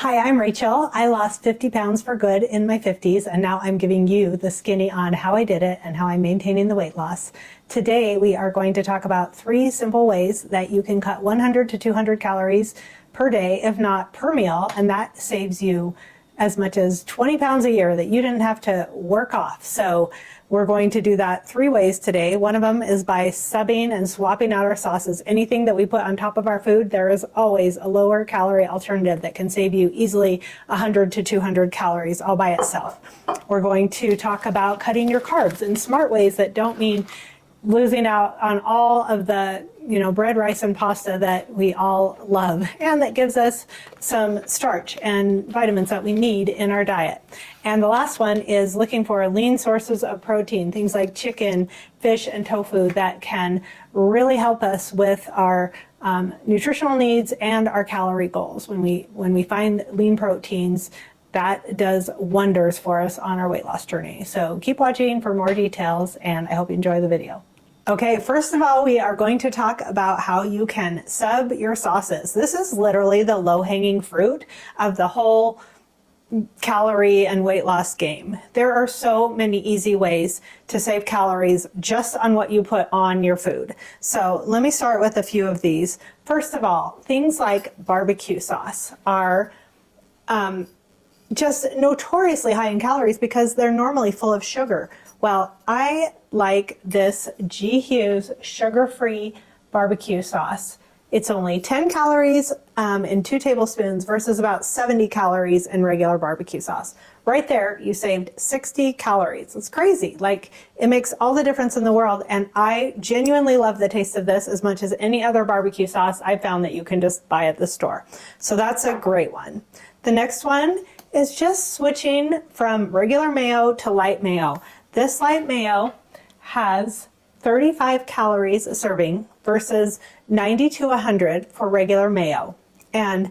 Hi, I'm Rachel. I lost 50 pounds for good in my 50s, and now I'm giving you the skinny on how I did it and how I'm maintaining the weight loss. Today, we are going to talk about 3 simple ways that you can cut 100 to 200 calories per day, if not per meal, and that saves you as much as 20 pounds a year that you didn't have to work off. So we're going to do that 3 ways today. One of them is by subbing and swapping out our sauces. Anything that we put on top of our food, there is always a lower calorie alternative that can save you easily 100 to 200 calories all by itself. We're going to talk about cutting your carbs in smart ways that don't mean losing out on all of the bread, rice, and pasta that we all love, and that gives us some starch and vitamins that we need in our diet. And the last one is looking for lean sources of protein, things like chicken, fish, and tofu that can really help us with our nutritional needs and our calorie goals. When we find lean proteins, that does wonders for us on our weight loss journey. So keep watching for more details, and I hope you enjoy the video. Okay, first of all, we are going to talk about how you can sub your sauces. This is literally the low-hanging fruit of the whole calorie and weight loss game. There are so many easy ways to save calories just on what you put on your food. So let me start with a few of these. First of all, things like barbecue sauce are just notoriously high in calories because they're normally full of sugar. Well, I like this G. Hughes sugar-free barbecue sauce. It's only 10 calories in 2 tablespoons versus about 70 calories in regular barbecue sauce. Right there, you saved 60 calories. It's crazy. Like, it makes all the difference in the world, and I genuinely love the taste of this as much as any other barbecue sauce I've found that you can just buy at the store. So that's a great one. The next one is just switching from regular mayo to light mayo. This light mayo has 35 calories a serving versus 90 to 100 for regular mayo. And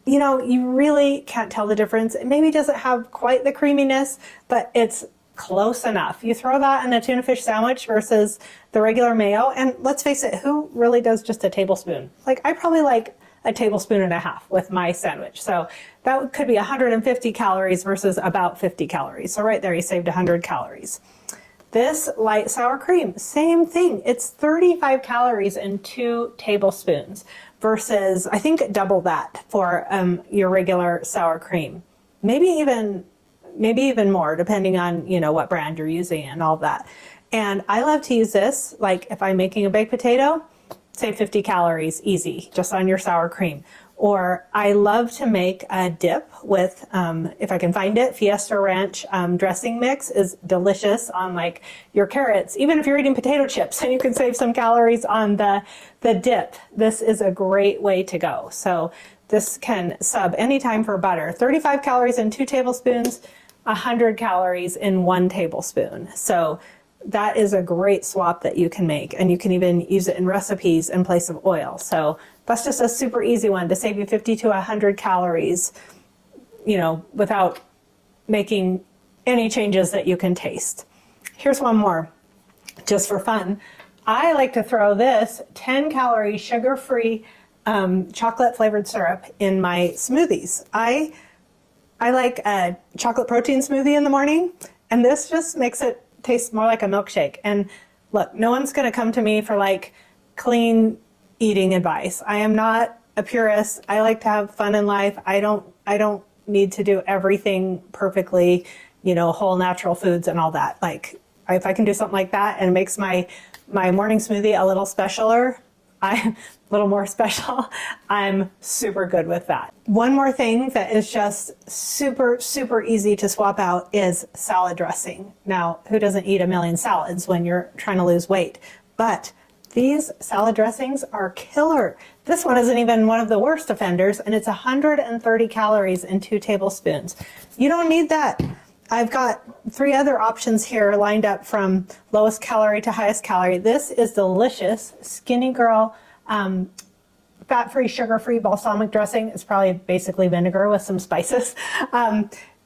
you really can't tell the difference. It maybe doesn't have quite the creaminess, but it's close enough. You throw that in a tuna fish sandwich versus the regular mayo, and let's face it, who really does just a tablespoon? Like, I probably like a tablespoon and a half with my sandwich. So that could be 150 calories versus about 50 calories. So right there, you saved 100 calories. This light sour cream, same thing. It's 35 calories in 2 tablespoons versus, I think, double that for your regular sour cream. Maybe even more, depending on what brand you're using and all that. And I love to use this, like if I'm making a baked potato, save 50 calories easy just on your sour cream. Or I love to make a dip with, if I can find it, Fiesta Ranch dressing mix is delicious on like your carrots, even if you're eating potato chips, and you can save some calories on the dip. This is a great way to go. So this can sub anytime for butter. 35 calories in 2 tablespoons, 100 calories in 1 tablespoon. So that is a great swap that you can make, and you can even use it in recipes in place of oil. So that's just a super easy one to save you 50 to 100 calories, without making any changes that you can taste. Here's one more, just for fun. I like to throw this 10-calorie sugar-free chocolate flavored syrup in my smoothies. I like a chocolate protein smoothie in the morning, and this just makes it taste more like a milkshake. And look, no one's going to come to me for like clean eating advice. I am not a purist. I like to have fun in life. I don't need to do everything perfectly, whole natural foods and all that. Like, if I can do something like that and it makes my morning smoothie a little more special, I'm super good with that. One more thing that is just super, super easy to swap out is salad dressing. Now, who doesn't eat a million salads when you're trying to lose weight? But these salad dressings are killer. This one isn't even one of the worst offenders, and it's 130 calories in 2 tablespoons. You don't need that. I've got 3 other options here lined up from lowest calorie to highest calorie. This is delicious Skinny Girl fat-free, sugar-free balsamic dressing. It's probably basically vinegar with some spices.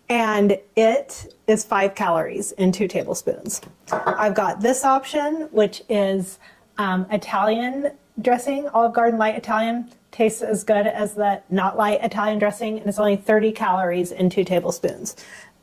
And it is 5 calories in 2 tablespoons. I've got this option, which is Italian dressing, Olive Garden light Italian, tastes as good as the not light Italian dressing, and it's only 30 calories in 2 tablespoons.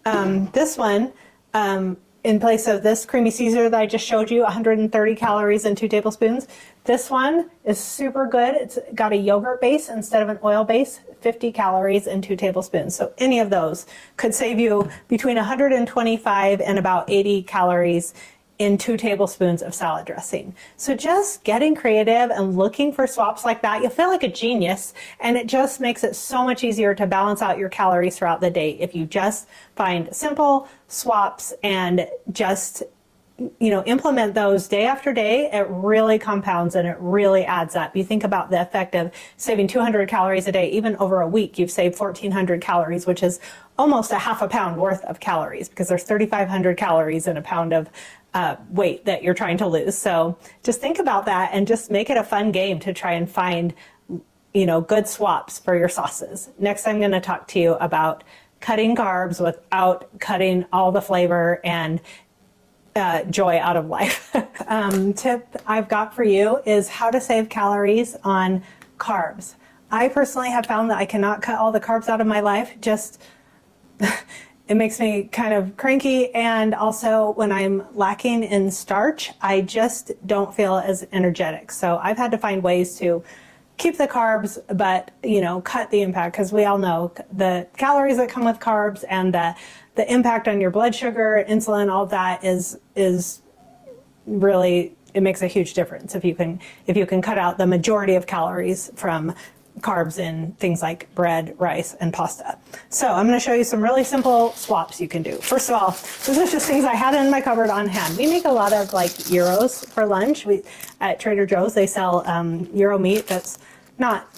This one, in place of this creamy Caesar that I just showed you, 130 calories and 2 tablespoons. This one is super good. It's got a yogurt base instead of an oil base, 50 calories and 2 tablespoons. So any of those could save you between 125 and about 80 calories in 2 tablespoons of salad dressing. So just getting creative and looking for swaps like that, you'll feel like a genius, and it just makes it so much easier to balance out your calories throughout the day if you just find simple swaps and just implement those day after day. It really compounds and it really adds up. You think about the effect of saving 200 calories a day, even over a week, you've saved 1,400 calories, which is almost a half a pound worth of calories, because there's 3,500 calories in a pound of weight that you're trying to lose. So just think about that and just make it a fun game to try and find, good swaps for your sauces. Next, I'm going to talk to you about cutting carbs without cutting all the flavor and joy out of life. Tip I've got for you is how to save calories on carbs. I personally have found that I cannot cut all the carbs out of my life. It makes me kind of cranky, and also when I'm lacking in starch, I just don't feel as energetic. So I've had to find ways to keep the carbs, but cut the impact, because we all know the calories that come with carbs and the impact on your blood sugar, insulin, all that is really, it makes a huge difference if you can cut out the majority of calories from carbs in things like bread, rice, and pasta. So I'm going to show you some really simple swaps you can do. First of all, this is just things I had in my cupboard on hand. We make a lot of gyros for lunch. At Trader Joe's, they sell gyro meat that's not,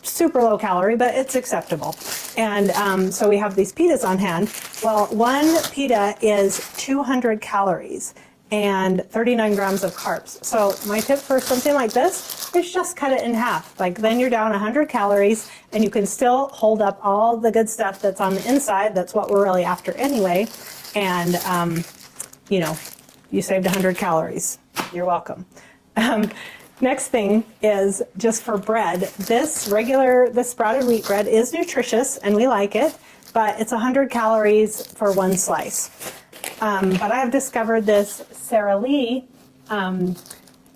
super low calorie, but it's acceptable. And so we have these pitas on hand. Well, one pita is 200 calories and 39 grams of carbs. So my tip for something like this is just cut it in half. Then you're down 100 calories and you can still hold up all the good stuff that's on the inside. That's what we're really after anyway. And, you saved 100 calories. You're welcome. Next thing is just for bread. This sprouted wheat bread is nutritious and we like it, but it's 100 calories for one slice. But I've discovered this Sara Lee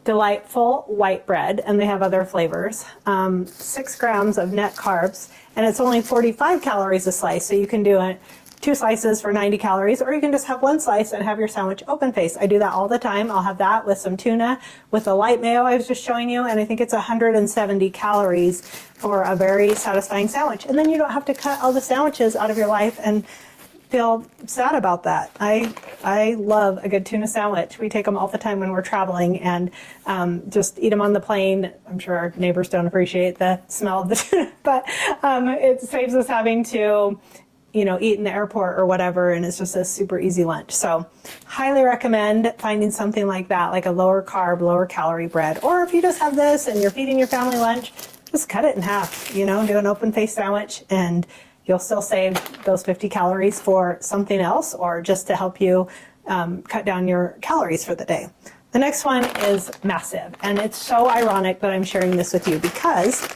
delightful white bread, and they have other flavors. 6 grams of net carbs, and it's only 45 calories a slice. So you can do 2 slices for 90 calories, or you can just have 1 slice and have your sandwich open face. I do that all the time. I'll have that with some tuna, with the light mayo I was just showing you, and I think it's 170 calories for a very satisfying sandwich. And then you don't have to cut all the sandwiches out of your life and feel sad about that. I love a good tuna sandwich. We take them all the time when we're traveling, and just eat them on the plane. I'm sure our neighbors don't appreciate the smell of the tuna, but it saves us having to eat in the airport or whatever, and it's just a super easy lunch. So highly recommend finding something like that, like a lower carb, lower calorie bread. Or if you just have this and you're feeding your family lunch, just cut it in half, do an open face sandwich, and you'll still save those 50 calories for something else, or just to help you cut down your calories for the day. The next one is massive, and it's so ironic that I'm sharing this with you because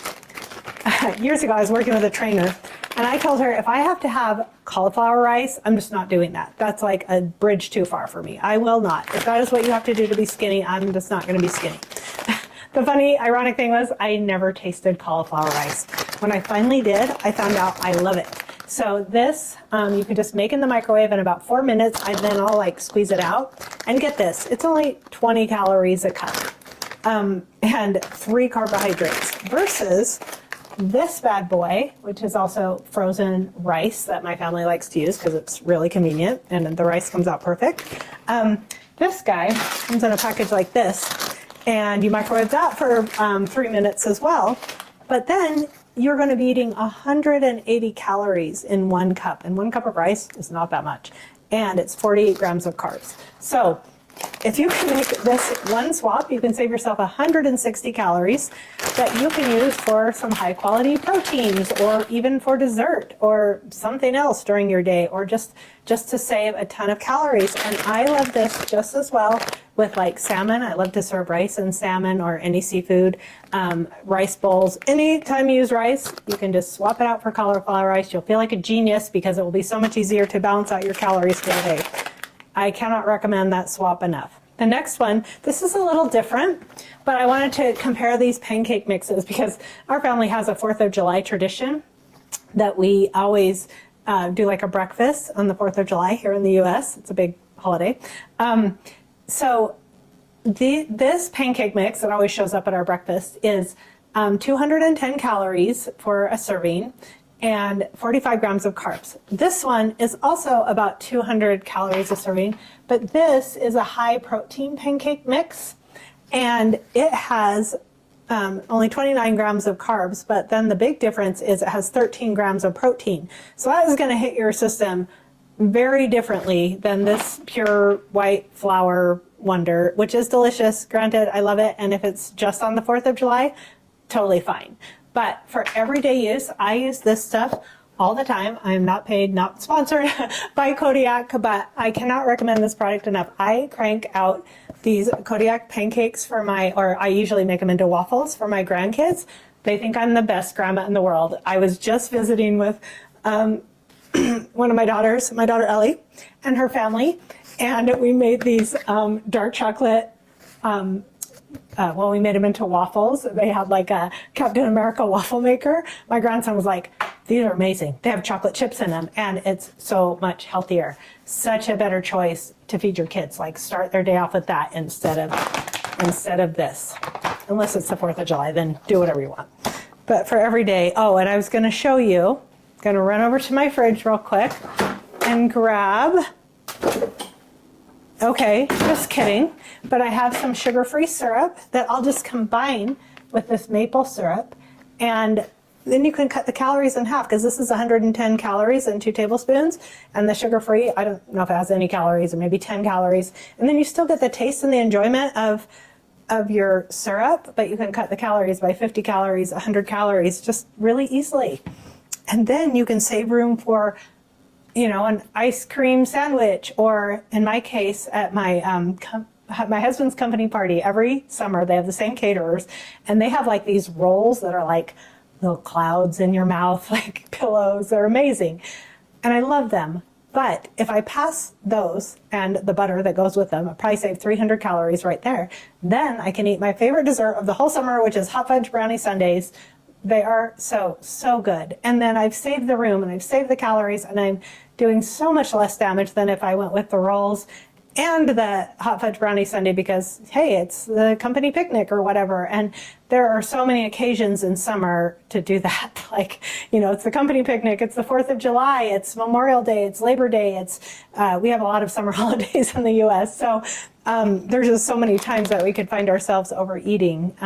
years ago I was working with a trainer, and I told her if I have to have cauliflower rice, I'm just not doing that. That's like a bridge too far for me. I will not. If that is what you have to do to be skinny, I'm just not going to be skinny. The funny, ironic thing was I never tasted cauliflower rice. When I finally did, I found out I love it. So this, you can just make in the microwave in about 4 minutes, and then I'll squeeze it out. And get this, it's only 20 calories a cup, and 3 carbohydrates, versus this bad boy, which is also frozen rice that my family likes to use because it's really convenient and the rice comes out perfect. This guy comes in a package like this, and you microwave that for 3 minutes as well. But then you're going to be eating 180 calories in 1 cup. And 1 cup of rice is not that much. And it's 48 grams of carbs. So if you can make this one swap, you can save yourself 160 calories that you can use for some high quality proteins, or even for dessert or something else during your day, or just to save a ton of calories. And I love this just as well with like salmon. I love to serve rice and salmon or any seafood, rice bowls. Anytime you use rice, you can just swap it out for cauliflower rice. You'll feel like a genius because it will be so much easier to balance out your calories for the day. I cannot recommend that swap enough. The next one, this is a little different, but I wanted to compare these pancake mixes because our family has a 4th of July tradition that we always do like a breakfast on the 4th of July here in the US. It's a big holiday. So this pancake mix that always shows up at our breakfast is 210 calories for a serving and 45 grams of carbs. This one is also about 200 calories a serving, but this is a high protein pancake mix, and it has only 29 grams of carbs, but then the big difference is it has 13 grams of protein. So that is gonna hit your system very differently than this pure white flour wonder, which is delicious. Granted, I love it, and if it's just on the 4th of July, totally fine. But for everyday use, I use this stuff all the time. I'm not paid, not sponsored by Kodiak, but I cannot recommend this product enough. I crank out these Kodiak pancakes for or I usually make them into waffles for my grandkids. They think I'm the best grandma in the world. I was just visiting with one of my daughters, my daughter Ellie, and her family, and we made these dark chocolate we made them into waffles. They had like a Captain America waffle maker. My grandson was like, these are amazing. They have chocolate chips in them, and it's so much healthier. Such a better choice to feed your kids. Like, start their day off with that instead of this. Unless it's the 4th of July, then do whatever you want. But for every day, and I was gonna show you, gonna run over to my fridge real quick and grab, okay, just kidding. But I have some sugar-free syrup that I'll just combine with this maple syrup, and then you can cut the calories in half, because this is 110 calories and 2 tablespoons, and the sugar-free, I don't know if it has any calories, or maybe 10 calories, and then you still get the taste and the enjoyment of your syrup, but you can cut the calories by 50 calories, 100 calories, just really easily. And then you can save room for an ice cream sandwich, or in my case, at my husband's company party, every summer they have the same caterers, and they have like these rolls that are like little clouds in your mouth, like pillows. They're amazing, and I love them. But if I pass those and the butter that goes with them, I probably save 300 calories right there. Then I can eat my favorite dessert of the whole summer, which is hot fudge brownie sundaes. They are so good. And then I've saved the room, and I've saved the calories, and I'm doing so much less damage than if I went with the rolls and the hot fudge brownie sundae, because hey, it's the company picnic or whatever. And there are so many occasions in summer to do that. Like, it's the company picnic, it's the 4th of July, it's Memorial Day, it's Labor Day, we have a lot of summer holidays in the US. So there's just so many times that we could find ourselves overeating.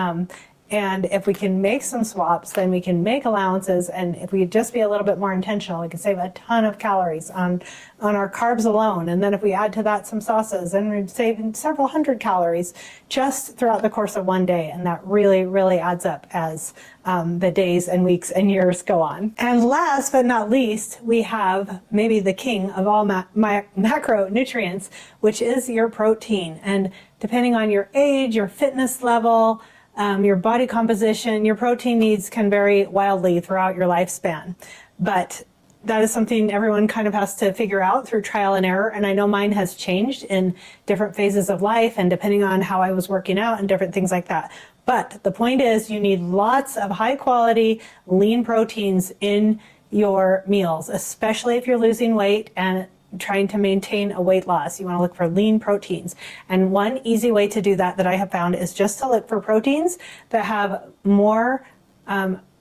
And if we can make some swaps, then we can make allowances. And if we just be a little bit more intentional, we can save a ton of calories on our carbs alone. And then if we add to that some sauces, then we're saving several hundred calories just throughout the course of one day. And that really, really adds up as the days and weeks and years go on. And last but not least, we have maybe the king of all macronutrients, which is your protein. And depending on your age, your fitness level, your body composition, your protein needs can vary wildly throughout your lifespan. But that is something everyone kind of has to figure out through trial and error. And I know mine has changed in different phases of life and depending on how I was working out and different things like that. But the point is, you need lots of high quality lean proteins in your meals, especially if you're losing weight and trying to maintain a weight loss. You want to look for lean proteins. And one easy way to do that I have found is just to look for proteins that have more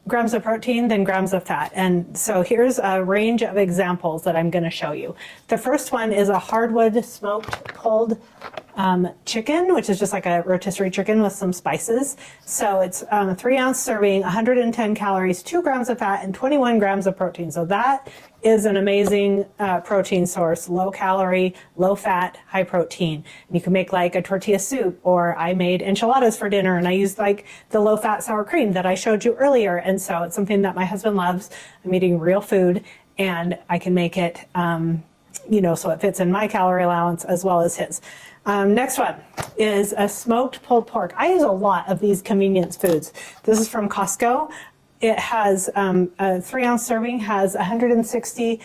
grams of protein than grams of fat. And so here's a range of examples that I'm going to show you. The first one is a hardwood smoked pulled chicken, which is just like a rotisserie chicken with some spices. So it's a 3-ounce serving, 110 calories, 2 grams of fat, and 21 grams of protein. So that is an amazing protein source, low calorie, low fat, high protein. And you can make like a tortilla soup, or I made enchiladas for dinner and I used like the low fat sour cream that I showed you earlier. And so it's something that my husband loves. I'm eating real food and I can make it, so it fits in my calorie allowance as well as his. Next one is a smoked pulled pork. I use a lot of these convenience foods. This is from Costco. It has a 3-ounce serving, has 160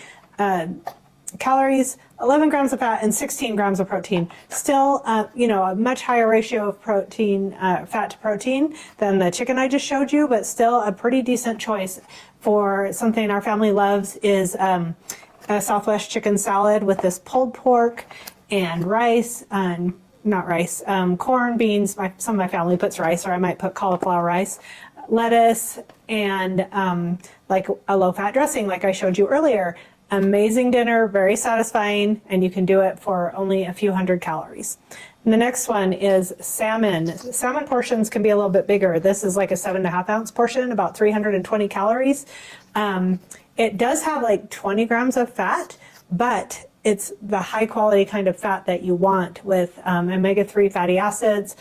calories, 11 grams of fat, and 16 grams of protein. Still, a much higher ratio of protein, fat to protein than the chicken I just showed you, but still a pretty decent choice for something our family loves is a Southwest chicken salad with this pulled pork and rice, corn, beans. Some of my family puts rice, or I might put cauliflower rice, lettuce, and like a low-fat dressing like I showed you earlier. Amazing dinner, very satisfying, and you can do it for only a few hundred calories. And the next one is salmon. Salmon portions can be a little bit bigger. This is like a 7.5-ounce portion, about 320 calories. It does have like 20 grams of fat, but it's the high quality kind of fat that you want with omega-3 fatty acids.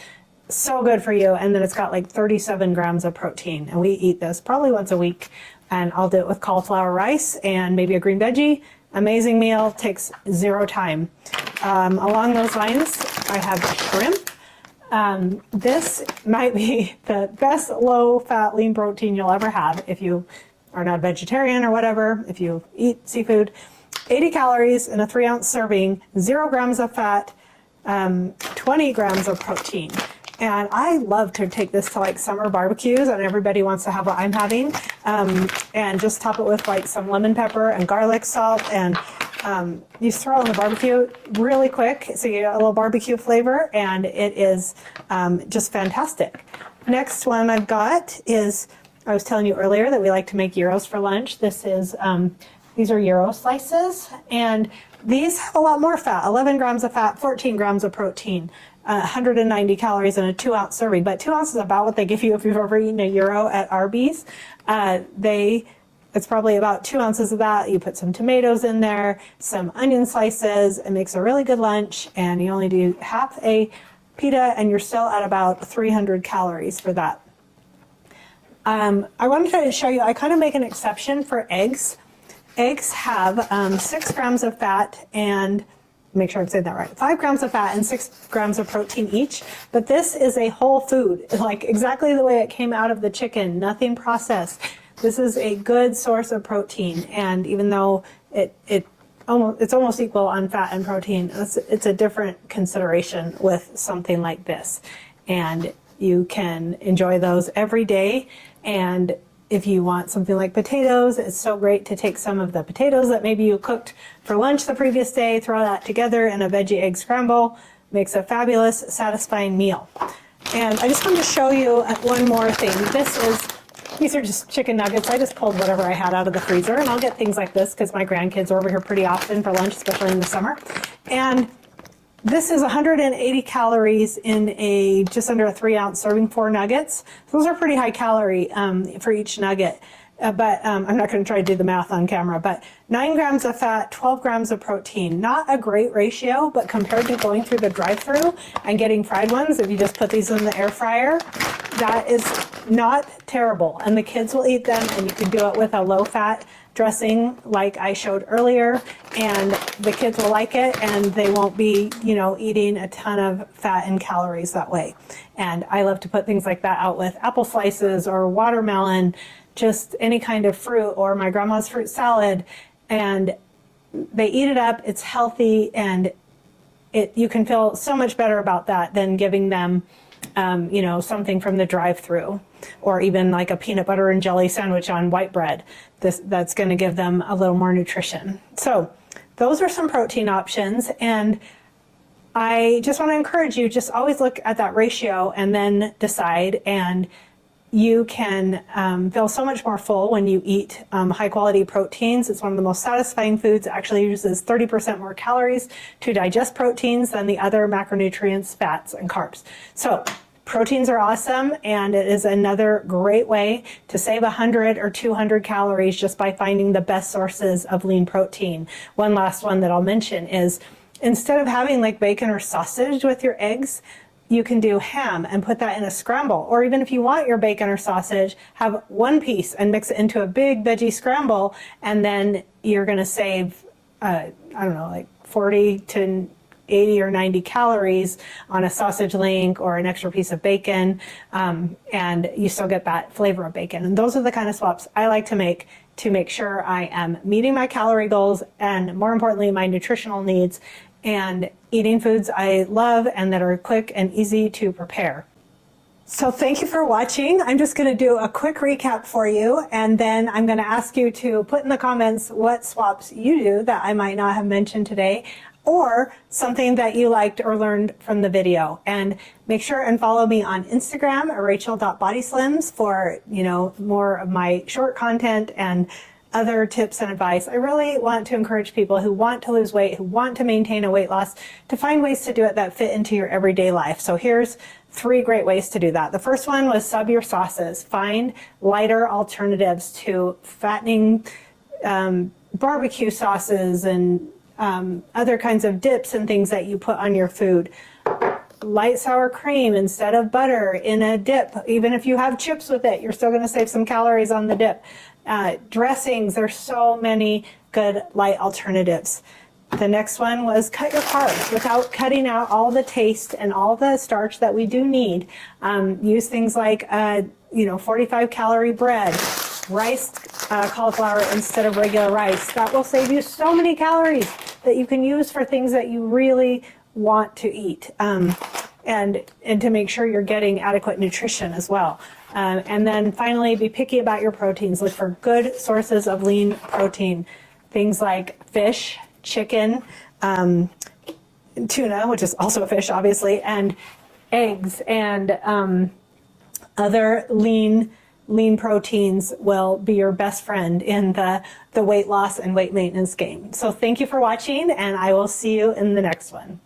So good for you. And then it's got like 37 grams of protein. And we eat this probably once a week. And I'll do it with cauliflower rice and maybe a green veggie. Amazing meal, takes 0 time. Along those lines, I have shrimp. This might be the best low-fat, lean protein you'll ever have if you are not vegetarian or whatever, if you eat seafood. 80 calories in a 3-ounce serving, 0 grams of fat, 20 grams of protein. And I love to take this to like summer barbecues, and everybody wants to have what I'm having, and just top it with like some lemon pepper and garlic salt, and you throw it on the barbecue really quick so you get a little barbecue flavor, and it is just fantastic. Next one I've got is, I was telling you earlier that we like to make gyros for lunch. This is, these are gyro slices, and these have a lot more fat, 11 grams of fat, 14 grams of protein. 190 calories in a 2-ounce serving, but 2 ounces is about what they give you if you've ever eaten a gyro at Arby's. It's probably about 2 ounces of that. You put some tomatoes in there, some onion slices. It makes a really good lunch, and you only do half a pita, and you're still at about 300 calories for that. I wanted to show you, I kind of make an exception for eggs. Eggs have 6 grams of fat and make sure I'm saying that right, 5 grams of fat and 6 grams of protein each. But this is a whole food, like exactly the way it came out of the chicken, nothing processed. This is a good source of protein. And even though it's almost equal on fat and protein, it's a different consideration with something like this. And you can enjoy those every day. And if you want something like potatoes, it's so great to take some of the potatoes that maybe you cooked for lunch the previous day, throw that together in a veggie egg scramble, makes a fabulous, satisfying meal. And I just wanted to show you one more thing. These are just chicken nuggets. I just pulled whatever I had out of the freezer, and I'll get things like this because my grandkids are over here pretty often for lunch, especially in the summer. And this is 180 calories in just under a 3-ounce serving, 4 nuggets. Those are pretty high calorie for each nugget. But I'm not going to try to do the math on camera, but 9 grams of fat, 12 grams of protein. Not a great ratio, but compared to going through the drive-thru and getting fried ones, if you just put these in the air fryer, that is not terrible. And the kids will eat them, and you can do it with a low-fat dressing like I showed earlier, and the kids will like it, and they won't be, eating a ton of fat and calories that way. And I love to put things like that out with apple slices or watermelon, just any kind of fruit, or my grandma's fruit salad, and they eat it up. It's healthy, and you can feel so much better about that than giving them something from the drive-thru, or even like a peanut butter and jelly sandwich on white bread. That's going to give them a little more nutrition. So those are some protein options, and I just want to encourage you, just always look at that ratio and then decide. And you can feel so much more full when you eat high quality proteins. It's one of the most satisfying foods. It actually uses 30% more calories to digest proteins than the other macronutrients, fats, and carbs. So proteins are awesome, and it is another great way to save 100 or 200 calories just by finding the best sources of lean protein. One last one that I'll mention is, instead of having like bacon or sausage with your eggs, you can do ham and put that in a scramble. Or even if you want your bacon or sausage, have one piece and mix it into a big veggie scramble, and then you're gonna save, I don't know, like 40 to 80 or 90 calories on a sausage link or an extra piece of bacon, and you still get that flavor of bacon. And those are the kind of swaps I like to make sure I am meeting my calorie goals and, more importantly, my nutritional needs, and eating foods I love and that are quick and easy to prepare. So thank you for watching. I'm just going to do a quick recap for you, and then I'm going to ask you to put in the comments what swaps you do that I might not have mentioned today, or something that you liked or learned from the video. And make sure and follow me on Instagram at rachel.bodyslims for, more of my short content and other tips and advice. I really want to encourage people who want to lose weight, who want to maintain a weight loss, to find ways to do it that fit into your everyday life. So here's 3 great ways to do that. The first one was sub your sauces. Find lighter alternatives to fattening barbecue sauces and other kinds of dips and things that you put on your food. Light sour cream instead of butter in a dip. Even if you have chips with it, you're still going to save some calories on the dip. Dressings, there's so many good light alternatives. The next one was cut your carbs without cutting out all the taste and all the starch that we do need. Use things like 45 calorie bread, rice cauliflower instead of regular rice. That will save you so many calories that you can use for things that you really want to eat, and to make sure you're getting adequate nutrition as well. And then finally, be picky about your proteins. Look for good sources of lean protein, things like fish, chicken, tuna, which is also a fish, obviously, and eggs, and other lean proteins will be your best friend in the weight loss and weight maintenance game. So thank you for watching, and I will see you in the next one.